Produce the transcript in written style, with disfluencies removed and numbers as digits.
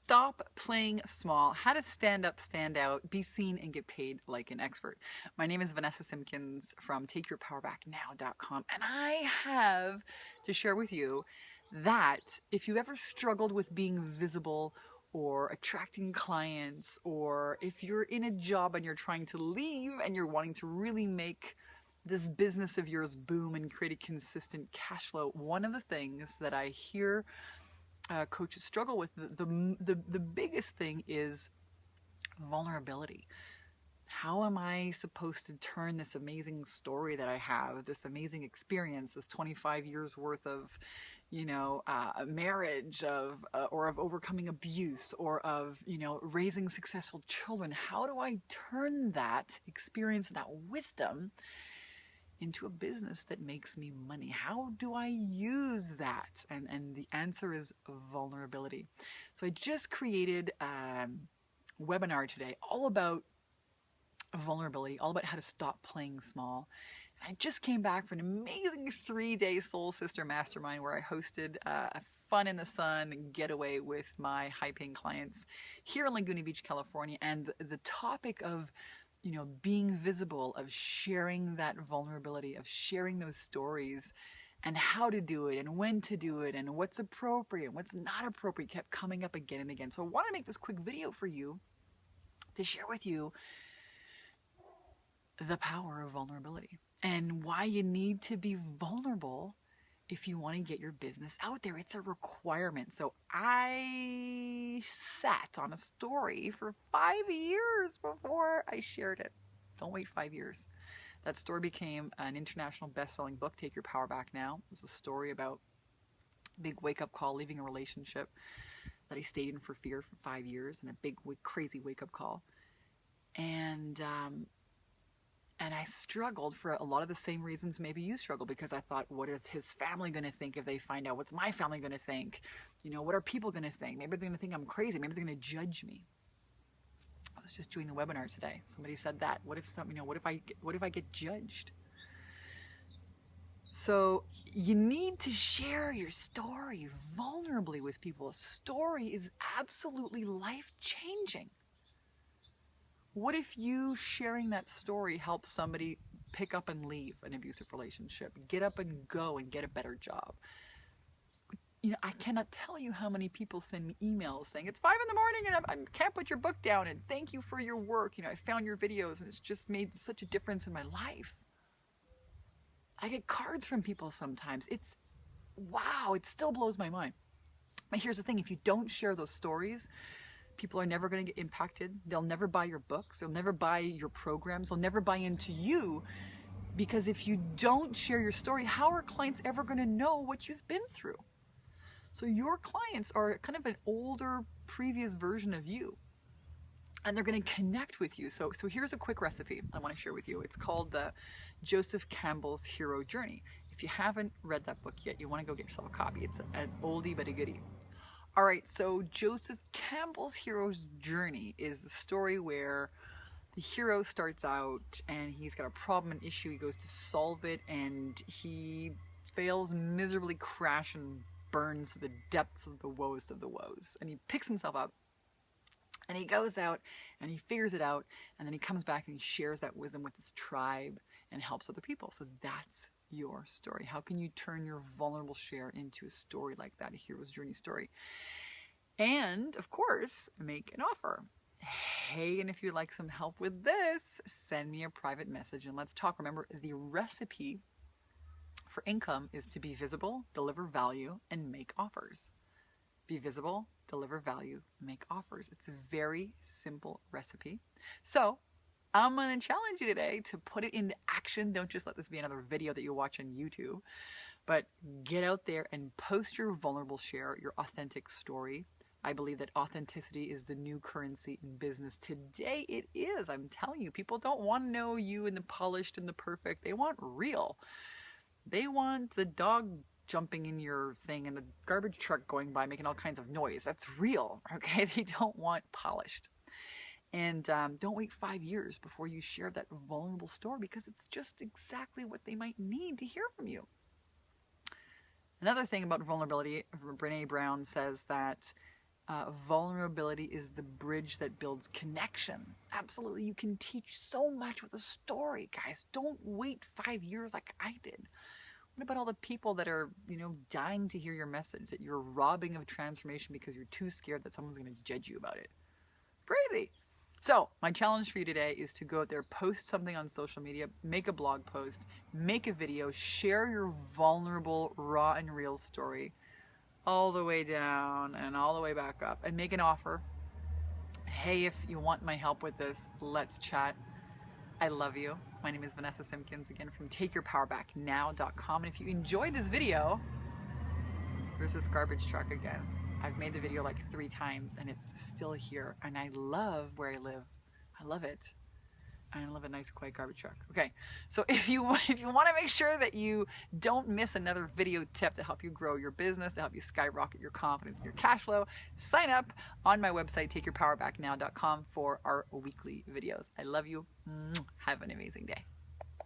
Stop playing small. How to stand up, stand out, be seen, and get paid like an expert. My name is Vanessa Simpkins from TakeYourPowerBackNow.com, and I have to share with you that if you ever struggled with being visible or attracting clients, or if you're in a job and you're trying to leave and you're wanting to really make this business of yours boom and create a consistent cash flow, one of the things that I hear coaches struggle with, the biggest thing is vulnerability. How am I supposed to turn this amazing story that I have, this amazing experience, this 25 years worth of, marriage, or of overcoming abuse, or of, raising successful children? How do I turn that experience, that wisdom, into a business that makes me money? How do I use that? And the answer is vulnerability. So I just created a webinar today all about vulnerability, all about how to stop playing small. And I just came back from an amazing 3-day Soul Sister Mastermind where I hosted a fun in the sun getaway with my high-paying clients here in Laguna Beach, California. And the topic of being visible, of sharing that vulnerability, of sharing those stories, and how to do it, and when to do it, and what's appropriate, and what's not appropriate, kept coming up again and again. So I want to make this quick video for you to share with you the power of vulnerability and why you need to be vulnerable if you want to get your business out there. It's a requirement. So I sat on a story for 5 years before I shared it. Don't wait 5 years. That story became an international best-selling book, Take Your Power Back Now. It was a story about a big wake-up call, leaving a relationship that I stayed in for fear for 5 years, and a big, crazy wake-up call. And I struggled for a lot of the same reasons maybe you struggle, because I thought, what is his family going to think if they find out? What's my family going to think? What are people going to think? Maybe they're going to think I'm crazy. Maybe they're going to judge me. I was just doing the webinar today. Somebody said that. What if I get judged? So you need to share your story vulnerably with people. A story is absolutely life-changing. What if you sharing that story helps somebody pick up and leave an abusive relationship, get up and go and get a better job? I cannot tell you how many people send me emails saying, it's 5 a.m. and I can't put your book down, and thank you for your work. I found your videos and it's just made such a difference in my life. I get cards from people sometimes. It's wow, it still blows my mind. But here's the thing, if you don't share those stories, people are never going to get impacted. They'll never buy your books. They'll never buy your programs. They'll never buy into you, because if you don't share your story, how are clients ever going to know what you've been through? So your clients are kind of an older, previous version of you, and they're going to connect with you. So here's a quick recipe I want to share with you. It's called the Joseph Campbell's Hero Journey. If you haven't read that book yet, you want to go get yourself a copy. It's an oldie but a goodie. All right, so Joseph Campbell's Hero's Journey is the story where the hero starts out and he's got a problem, an issue. He goes to solve it and he fails miserably, crash and burns to the depths of the woes of the woes. And he picks himself up and he goes out and he figures it out, and then he comes back and he shares that wisdom with his tribe and helps other people. So that's your story. How can you turn your vulnerable share into a story like that, a hero's journey story? And of course, make an offer. Hey, and if you'd like some help with this, send me a private message and let's talk. Remember, the recipe for income is to be visible, deliver value, and make offers. Be visible, deliver value, make offers. It's a very simple recipe. So I'm going to challenge you today to put it into action. Don't just let this be another video that you watch on YouTube, but get out there and post your vulnerable share, your authentic story. I believe that authenticity is the new currency in business today. It is. I'm telling you, people don't want to know you and the polished and the perfect. They want real. They want the dog jumping in your thing and the garbage truck going by making all kinds of noise. That's real, okay? They don't want polished. And don't wait 5 years before you share that vulnerable story, because it's just exactly what they might need to hear from you. Another thing about vulnerability, Brené Brown says that Vulnerability is the bridge that builds connection. Absolutely, you can teach so much with a story, guys. Don't wait 5 years like I did. What about all the people that are, dying to hear your message, that you're robbing of transformation because you're too scared that someone's going to judge you about it? Crazy. So my challenge for you today is to go out there, post something on social media, make a blog post, make a video, share your vulnerable, raw and real story all the way down and all the way back up, and make an offer. Hey, if you want my help with this, let's chat. I love you. My name is Vanessa Simpkins, again from takeyourpowerbacknow.com. And if you enjoyed this video, there's this garbage truck again. I've made the video like 3 times and it's still here. And I love where I live. I love it. And I love a nice quiet garbage truck. Okay, so if you want to make sure that you don't miss another video tip to help you grow your business, to help you skyrocket your confidence and your cash flow, sign up on my website, takeyourpowerbacknow.com, for our weekly videos. I love you. Have an amazing day.